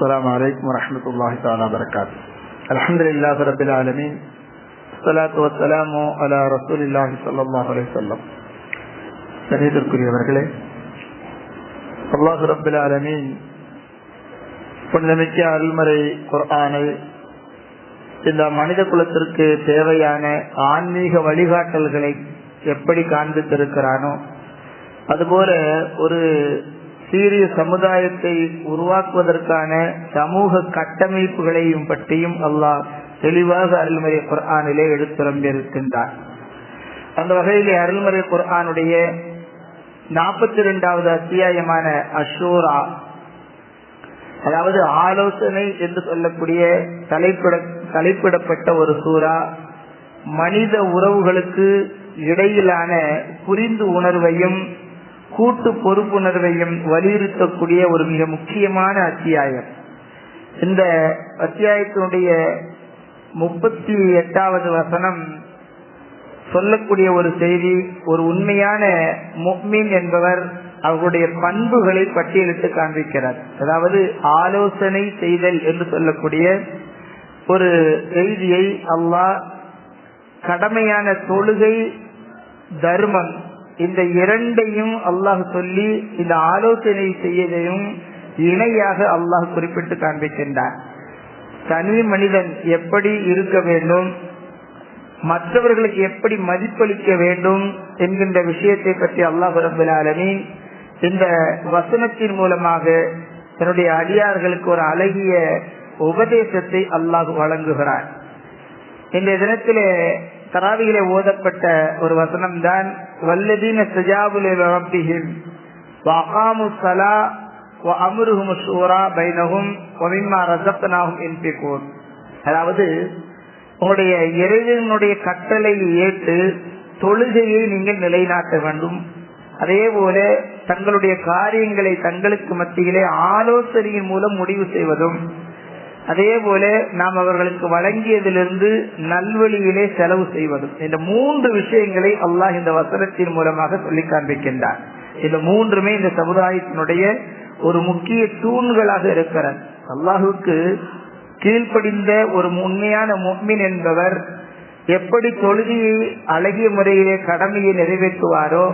السلام عليكم ورحمة الله تعالى وبركاته. الحمد لله رب العالمين والصلاة والسلام على رسول الله صلى الله عليه وسلم. சகோதரர்களே, அல்லாஹ் ரப்பல் ஆலமீன் புனிதமிக்க அருள்மறை குர்ஆனை இந்த மனித குலத்திற்கு தேவையான ஆன்மீக வழிகாட்டல்களை எப்படி காண்பித்திருக்கிறானோ, அதுபோல ஒரு சீரிய சமுதாயத்தை உருவாக்குவதற்கான சமூக கட்டமைப்புகளையும் பற்றியும் அல்லாஹ் தெளிவாக அருள்மறை குர்ஆனிலே எடுத்துரைத்திருக்கின்றார். அந்த வகையிலே அருள்மறை குர்ஆனுடைய 42வது அத்தியாயமான அஷூரா, அதாவது ஆலோசனை என்று சொல்லக்கூடிய தலைப்பிடப்பட்ட ஒரு சூரா, மனித உறவுகளுக்கு இடையிலான புரிந்து உணர்வையும் கூட்டு பொறுப்புணர்வையும் வலியுறுத்தக்கூடிய ஒரு மிக முக்கியமான அத்தியாயம். இந்த அத்தியாயத்தினுடைய 38வது வசனம் சொல்லக்கூடிய ஒரு செய்தி, ஒரு உண்மையான முஃமின் என்பவர் அவர்களுடைய பண்புகளை பட்டியலிட்டு காண்பிக்கிறார். அதாவது ஆலோசனை செய்தல் என்று சொல்லக்கூடிய ஒரு செய்தியை அல்லாஹ் கடமையான தொழுகை, தர்மம், இந்த இரண்டையும் அல்லாஹ் சொல்லி இந்த ஆலோசனை செய்யதையும் இணையாக அல்லாஹ் குறிப்பிட்டு காண்பிக்கின்றார். தனி மனிதன் எப்படி இருக்க வேண்டும், மற்றவர்களுக்கு எப்படி மதிப்பளிக்க வேண்டும் என்கின்ற விஷயத்தை பற்றி அல்லாஹ் ரப்பல் ஆலமீன் இந்த வசனத்தின் மூலமாக தன்னுடைய அடியார்களுக்கு ஒரு அழகிய உபதேசத்தை அல்லாஹ் வழங்குகிறார். இந்த தினத்திலே தராவியிலே ஓதப்பட்ட ஒரு வசனம் தான் வல்லதீன ஸ்தஜாபு லிரப்பிஹிம் வஅகாமுஸ் ஸலா வஅம்ருஹுமுஷ் ஷூரா பைனஹும் வமிம்மா ரஸக்னாஹும் யுன்ஃபிகூன். அதாவது உங்களுடைய இறைவனுடைய கட்டளையை ஏற்று தொழுகையை நீங்கள் நிலைநாட்ட வேண்டும். அதே போல தங்களுடைய காரியங்களை தங்களுக்கு மத்தியிலே ஆலோசனையின் மூலம் முடிவு செய்வதும், அதே போல நாம் அவர்களுக்கு வழங்கியதிலிருந்து நல்வழியிலே செலவு செய்வதும், இந்த 3 விஷயங்களை அல்லாஹ் இந்த வசனத்தின் மூலமாக சொல்லி காண்பிக்கின்றார். இந்த 3மே இந்த சமுதாயத்தினுடைய ஒரு முக்கிய தூண்களாக இருக்கிறது. அல்லாஹுக்கு கீழ்ப்படிந்த ஒரு உண்மையான முஃமின் என்பவர் எப்படி தொழுகையை அழகிய முறையிலே கடமையை நிறைவேற்றுவாரோ,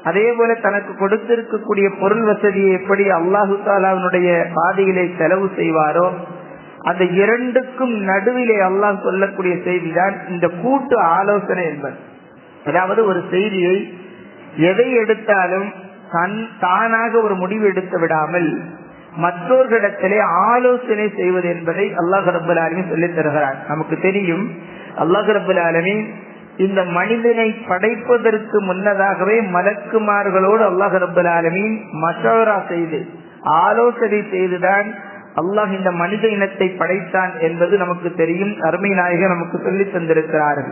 அதே போல தனக்கு கொடுத்திருக்கக்கூடிய பொருள் வசதியை எப்படி அல்லாஹு தஆலாவினுடைய பாதையிலே செலவு செய்வாரோ, அந்த இரண்டுக்கும் நடுவிலே அல்லாஹ் சொல்லக்கூடிய செய்திதான் இந்த கூட்டு ஆலோசனை என்பது. அதாவது ஒரு செய்தியை எதை எடுத்தாலும் தானாக ஒரு முடிவு எடுத்து விடாமல் மற்றவர்களிடத்திலே ஆலோசனை செய்வது என்பதை அல்லாஹ் ரப்பல் ஆலமீன் சொல்லித் தருகிறார். நமக்கு தெரியும், அல்லாஹ் ரப்பல் ஆலமீன் இந்த மனிதனை படைப்பதற்கு முன்னதாகவே மலக்குமார்களோடு அல்லாஹ் ரப்பல் ஆலமீன் மஷவரா செய்து ஆலோசனை செய்துதான் அல்லாஹ் இந்த மனித இனத்தை படைத்தான் என்பது நமக்கு தெரியும். அருமை நாயகம் நமக்கு சொல்லி தந்திருக்கிறார்கள்.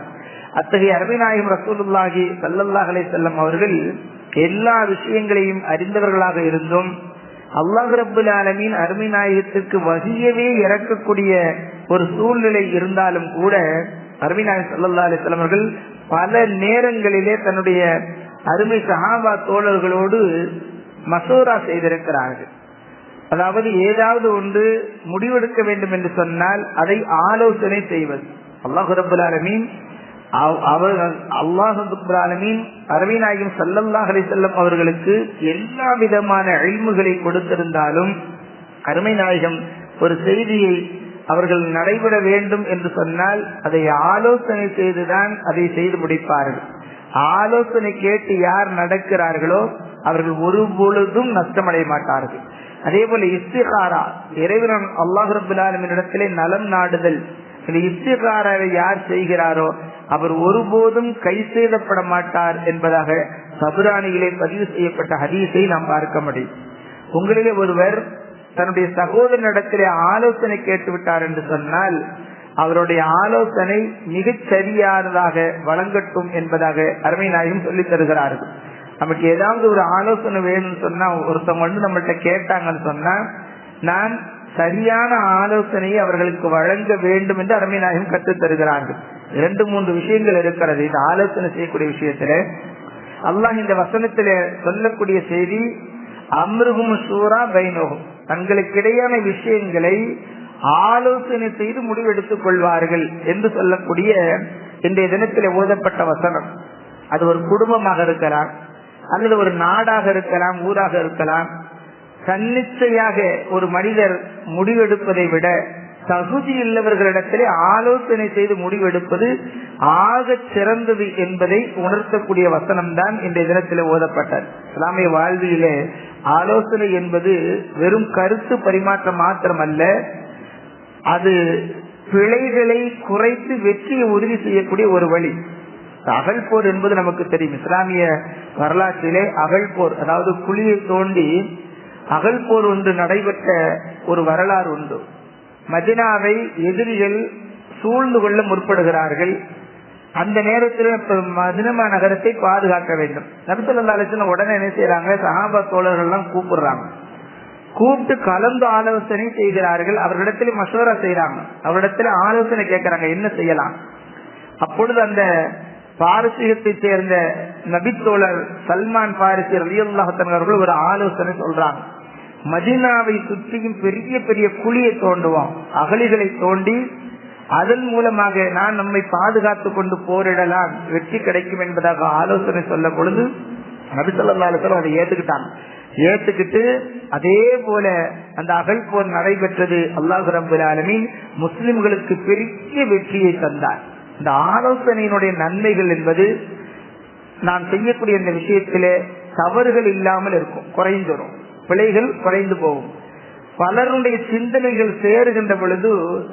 அத்தகைய அருமை நாயகம் ரசூலுல்லாஹி ஸல்லல்லாஹு அலைஹி வஸல்லம் அவர்கள் எல்லா விஷயங்களையும் அறிந்தவர்களாக இருந்தும் அல்லாஹ் ரப்பல் ஆலமீன் அருமை நாயகத்திற்கு வஹியவே இறக்கக்கூடிய ஒரு சூழ்நிலை இருந்தாலும் கூட அருமை நாயகம் ஸல்லல்லாஹு அலைஹி வஸல்லம் அவர்கள் பல நேரங்களிலே தன்னுடைய அருமை சஹாபா தோழர்களோடு மசூரா செய்திருக்கிறார்கள். அதாவது ஏதாவது ஒன்று முடிவெடுக்க வேண்டும் என்று சொன்னால் அதை ஆலோசனை செய்வது. அல்லாஹ் ரப்பல் ஆலமீன் அருமை நாயகம் ஸல்லல்லாஹு அலைஹி வஸல்லம் அவர்களுக்கு எல்லா விதமான இல்முகளை கொடுத்திருந்தாலும் அருமை நாயகம் ஒரு செய்தியை அவர்கள் நடைபெற வேண்டும் என்று சொன்னால் அதை ஆலோசனை செய்துதான் அதை செய்து முடிப்பார்கள். ஆலோசனை கேட்டு யார் நடக்கிறார்களோ அவர்கள் ஒருபொழுதும் நஷ்டமடைய மாட்டார்கள். அதே போல இஸ்திகாரா, இறைவன் அல்லாஹ் ரப்பல் ஆலமீன் இடத்திலே நலம் நாடுதல், இந்த இஸ்திகாராவை யார் செய்கிறாரோ அவர் ஒருபோதும் கை செய்தப்பட மாட்டார் என்பதாக தபுரானியிலே பதிவு செய்யப்பட்ட ஹதீஸை நாம் பார்க்க முடியும். உங்களிலே ஒருவர் தன்னுடைய சகோதரனிடத்திலே ஆலோசனை கேட்டுவிட்டார் என்று சொன்னால் அவருடைய ஆலோசனை மிகச் சரியானதாக வழங்கட்டும் என்பதாக அருமை நாயகம் சொல்லி தருகிறார்கள். நமக்கு ஏதாவது ஒரு ஆலோசனை வேணும்னு சொன்னா, ஒருத்தவங்க வந்து நம்மள்கிட்ட கேட்டாங்கன்னு சொன்னா, நான் சரியான ஆலோசனையை அவர்களுக்கு வழங்க வேண்டும் என்று அருமை நாயகம் கற்றுத் தருகிறார்கள். 2-3 விஷயங்கள் இருக்கிறது இந்த ஆலோசனை செய்யக்கூடிய விஷயத்துல. அல்லாஹ் இந்த வசனத்தில சொல்லக்கூடிய செய்தி அம்ருஹும் ஷூரா பைனஹும், தங்களுக்கிடையான விஷயங்களை ஆலோசனை செய்து முடிவெடுத்துக் கொள்வார்கள் என்று சொல்லக்கூடிய இன்றைய தினத்தில் ஓதப்பட்ட வசனம். அது ஒரு குடும்பமாக இருக்கலாம், அல்லது ஒரு நாடாக இருக்கலாம், ஊராக இருக்கலாம். தன்னிச்சையாக ஒரு மனிதர் முடிவெடுப்பதை விட தகுதி உள்ளவர்களிடத்திலே ஆலோசனை செய்து முடிவெடுப்பது ஆக சிறந்தது என்பதை உணர்த்தக்கூடிய வசனம் தான் இன்றைய தினத்தில் ஓதப்பட்டது. இஸ்லாமிய வாழ்விலே ஆலோசனை என்பது வெறும் கருத்து பரிமாற்றம் மாத்திரமல்ல, அது பிழைகளை குறைத்து வெற்றியை உறுதி செய்யக்கூடிய ஒரு வழி. அகழ்போர் என்பது நமக்கு தெரியும். இஸ்லாமிய வரலாற்றிலே அகழ்போர், அதாவது குழியை தோண்டி அகழ்போர் ஒன்று நடைபெற்ற ஒரு வரலாறு உண்டு. மதீனாவை எதிரிகள் சூழ்ந்து கொள்ள முற்படுகிறார்கள். அந்த நேரத்தில் மதீனா நகரத்தை பாதுகாக்க வேண்டும். நபி ஸல்லல்லாஹு அலைஹி வஸல்லம் உடனே என்ன செய்யறாங்க, சஹாபா தோழர்கள் எல்லாம் கூப்பிடுறாங்க. கூப்பிட்டு கலந்து ஆலோசனை செய்கிறார்கள். அவர்களிடத்தில் மஷ்வரா செய்யறாங்க, அவரிடத்துல ஆலோசனை கேட்கிறாங்க, என்ன செய்யலாம். அப்பொழுது அந்த பாரசீகத்தை சேர்ந்த நபித்தோழர் சல்மான் பாரிசி ரலியல்லாஹு அன்ஹு அவர்கள் ஒரு ஆலோசனை சொல்றாங்க. மதீனாவை சுற்றியும் பெரிய பெரிய குழியை தோண்டுவோம், அகழிகளை தோண்டி அதன் மூலமாக நான் நம்மை பாதுகாத்துக் கொண்டு போரிடலாம், வெற்றி கிடைக்கும் என்பதாக ஆலோசனை சொல்ல பொழுது நபி ஸல்லல்லாஹு அலைஹி வஸல்லம் அதை ஏத்துக்கிட்டாங்க. ஏத்துக்கிட்டு அதே போல அந்த அகழ்போர் நடைபெற்றது. அல்லாஹ் ரப்பல் ஆலமீன் முஸ்லிம்களுக்கு பெரிய வெற்றியை தந்தார். இந்த ஆலோசனையினுடைய நன்மைகள் என்பது நாம் செய்யக்கூடிய இந்த விஷயத்திலே தவறுகள் இல்லாமல் இருக்கும், குறைந்துடும், பிழைகள் குறைந்து போகும். பலருடைய சிந்தனைகள் சேருகின்ற பொழுது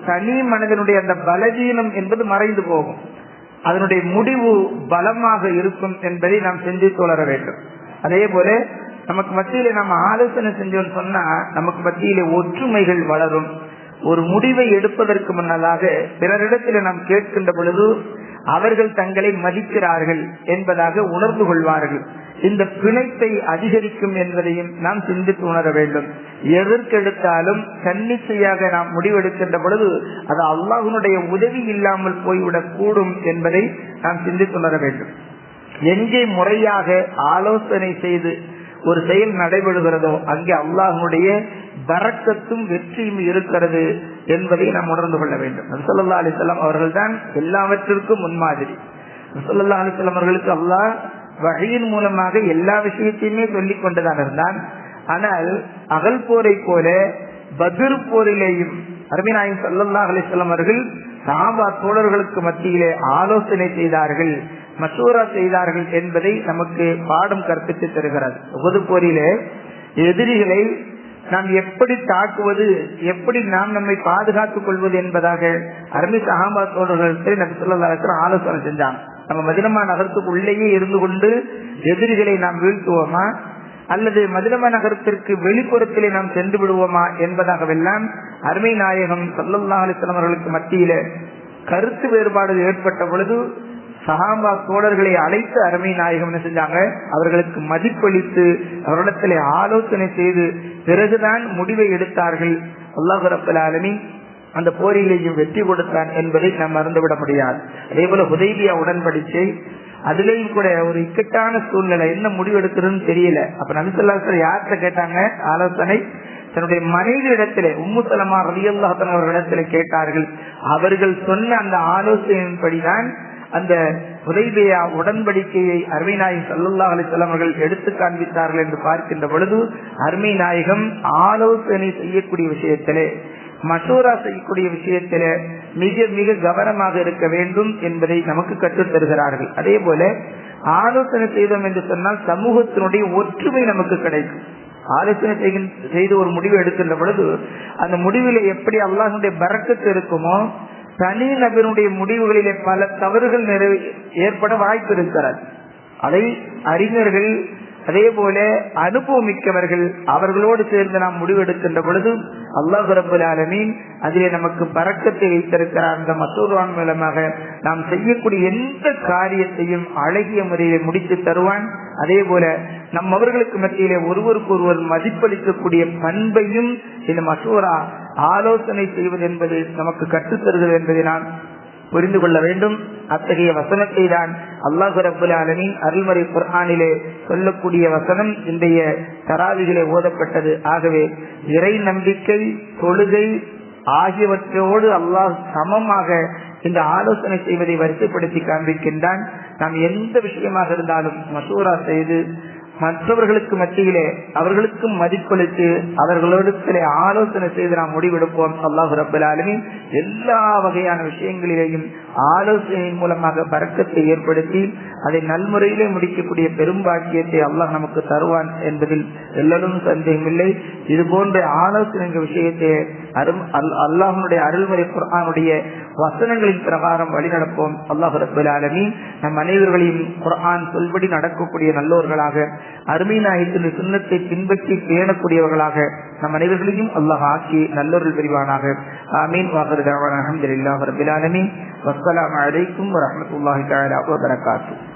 தனி மனிதனுடைய அந்த பலவீனம் என்பது மறைந்து போகும், அதனுடைய முடிவு பலமாக இருக்கும் என்பதை நாம் சிந்தித்து வளர வேண்டும். அதே போல நமக்கு மத்தியிலே நாம் ஆலோசனை செஞ்சோம்னு சொன்னா நமக்கு மத்தியிலே ஒற்றுமைகள் வளரும். ஒரு முடிவை எடுப்பதற்கு முன்னதாக பிறரிடத்தில் நாம் கேட்கின்ற பொழுது அவர்கள் தங்களை மதிக்கிறார்கள் என்பதாக உணர்ந்து கொள்வார்கள். இந்த பிணைப்பை அதிகரிக்கும் என்பதையும் நாம் சிந்தித்து உணர வேண்டும். எதற்கெடுத்தாலும் தன்னிச்சையாக நாம் முடிவெடுக்கின்ற பொழுது அது அல்லாஹ்வுடைய உதவி இல்லாமல் போய்விடக் கூடும் என்பதை நாம் சிந்தித்து உணர வேண்டும். எங்கே முறையாக ஆலோசனை செய்து ஒரு செயல் நடைபெறுகிறதோ அங்கே அல்லாஹ்வுடைய பரக்கத்தும் வெற்றியும் இருக்கிறது என்பதை நாம் உணர்ந்து கொள்ள வேண்டும். நபி ஸல்லல்லாஹு அலைஹி வஸல்லம் அவர்கள் தான் எல்லாவற்றிற்கும் முன்மாதிரி. நபி ஸல்லல்லாஹு அலைஹி வஸல்லம் அவர்களுக்கு அல்லாஹ் வஹீயின் மூலமாக எல்லா விஷயத்தையுமே சொல்லிக் கொண்டுதான் இருந்தான். ஆனால் அகல் போரை போல பத்ர் போரிலேயும் அருமை நாயகம் ஸல்லல்லாஹு அலைஹி வஸல்லம் அவர்கள் சஹாபா தோழர்களுக்கு மத்தியிலே ஆலோசனை செய்தார்கள், மஷூரா செய்தார்கள் என்பதை நமக்கு பாடம் கற்பித்து தருகிறது. உஹது போரிலே எதிரிகளை நாம் எப்படி தாக்குவது, எப்படி நாம் நம்மை பாதுகாத்துக் கொள்வது என்பதாக அருமை சஹாபா தோழர்களுக்கு நபி ஸல்லல்லாஹு அலைஹி வஸல்லம் ஆலோசனை செஞ்சாங்க. நம்ம மதீனா நகரத்துக்கு உள்ளேயே இருந்து கொண்டு எதிரிகளை நாம் வீழ்த்துவோமா, அல்லது மதீனா நகரத்திற்கு வெளிப்புறத்திலே நாம் சென்று விடுவோமா என்பதாகவெல்லாம் அருமை நாயகம் ஸல்லல்லாஹு அலைஹி வஸல்லம் அவர்களுக்கு மத்தியில கருத்து வேறுபாடு ஏற்பட்ட பொழுது சஹாபா தோழர்களை அழைத்து அருமை நாயகம் என்ன செஞ்சாங்க, அவர்களுக்கு மதிப்பளித்து அவரிடத்திலே ஆலோசனை செய்து பிறகுதான் முடிவை எடுத்தார்கள். அல்லாஹ் ரப்பல் ஆலமீன் அந்த போரிலேயும் வெற்றி கொடுத்தான் என்பதை நாம் மறந்துவிட முடியாது. அதே போல ஹுதைபியா உடன்படிக்கை, அதுலேயும் கூட ஒரு இக்கட்டான சூழ்நிலை, என்ன முடிவு எடுக்கிறதுன்னு தெரியல. அப்ப நபி ஸல்லல்லாஹு அலைஹி வஸல்லம் யார்கிட்ட கேட்டாங்க ஆலோசனை? தன்னுடைய மனைவி இடத்திலே உம்மு சலமா ரலியல்லாஹு அன்ஹா அவர்களிடத்திலே கேட்டார்கள். அவர்கள் சொன்ன அந்த ஆலோசனையின்படிதான் அந்த ஹுதைபியா உடன்படிக்கையை அருமை நாயகம் ஸல்லல்லாஹு அலைஹி வஸல்லம் அவர்கள் எடுத்து காண்பித்தார்கள் என்று பார்க்கின்ற பொழுது அருமை நாயகம் ஆலோசனை செய்யக்கூடிய விஷயத்திலே, மஷூரா செய்யக்கூடிய விஷயத்தில மிக மிக கவனமாக இருக்க வேண்டும் என்பதை நமக்கு கற்றுத் தருகிறார்கள். அதே போல ஆலோசனை செய்தோம் என்று சொன்னால் சமூகத்தினுடைய ஒற்றுமை நமக்கு கிடைக்கும். ஆலோசனை செய்து ஒரு முடிவு எடுக்கின்ற பொழுது அந்த முடிவில எப்படி அல்லாஹ்வுடைய பரக்கத்து இருக்குமோ, தனி நபருடைய முடிவுகளிலே பல தவறுகள் ஏற்பட வாய்ப்பு இருக்கிறது. அதை அறிஞர்கள் அதே போல அனுபவமிக்கவர்கள் அவர்களோடு சேர்ந்து நாம் முடிவெடுக்கின்ற பொழுது அல்லாஹ் ரப்பல் ஆலமீன் அதிலே நமக்கு பரக்கத்தை வைத்திருக்கிறார். அந்த மசூரான் மூலமாக நாம் செய்யக்கூடிய எந்த காரியத்தையும் அழகிய முறையிலே முடித்து தருவான். அதே போல நம் அவர்களுக்கு மத்தியிலே ஒருவருக்கு ஒருவர் மதிப்பளிக்கக்கூடிய பண்பையும் இந்த மசூரா ஆலோசனை செய்வது என்பது நமக்கு கற்றுத்தருகிறது என்பதை நான் புரிந்து கொள்ள வேண்டும். அத்தகைய வசனத்தை தான் அல்லாஹ் ரப்பல் ஆலமீன் அருள்மறை குர்ஆனிலே சொல்லக்கூடிய வசனம் இன்றைய தராவிகளே ஓதப்பட்டது. ஆகவே இறை நம்பிக்கை, தொழுகை ஆகியவற்றோடு அல்லாஹ் சமமாக இந்த ஆலோசனை செய்வதை வரிசைப்படுத்தி காண்பிக்கின்றான். நாம் எந்த விஷயமாக இருந்தாலும் மசூரா செய்து மற்றவர்களுக்கு மத்தியிலே அவர்களுக்கும் மதிப்பளித்து அவர்களோடத்திலே ஆலோசனை செய்து நாம் முடிவெடுப்போம். அல்லாஹ் ரப்பல் ஆலமீன் எல்லா வகையான விஷயங்களிலேயும் ஆலோசனையின் மூலமாக பரக்கத்தை ஏற்படுத்தி அதை நல்முறையிலே முடிக்கக்கூடிய பெரும்பாக்கியத்தை அல்லாஹ் நமக்கு தருவான் என்பதில் எல்லோரும் சந்தேகமில்லை. இது போன்ற ஆலோசனை விஷயத்தை அல்லாஹ்வுடைய அருள்முறை குர்ஆனுடைய வசனங்களின் பிரகாரம் வழிநடப்போம். அல்லாஹ் ரப்பல் ஆலமீன் நம் அனைவர்களையும் குர்ஆன் சொல்படி நடக்கக்கூடிய நல்லோர்களாக, அருமை நாயகத்தின் சுன்னத்தை பின்பற்றி பேணக்கூடியவர்களாக நம் அனைவர்களையும் அல்லாஹ் ஆக்கி நல்லோர்கள் புரிவானாக. ஆமீன். வாஹிரு தஅவானா அல்ஹம்துலில்லாஹி ரப்பில் ஆலமீன். வஸ்ஸலாமு அலைக்கும் வரஹ்மத்துல்லாஹி தஆலா வபரகாத்துஹு.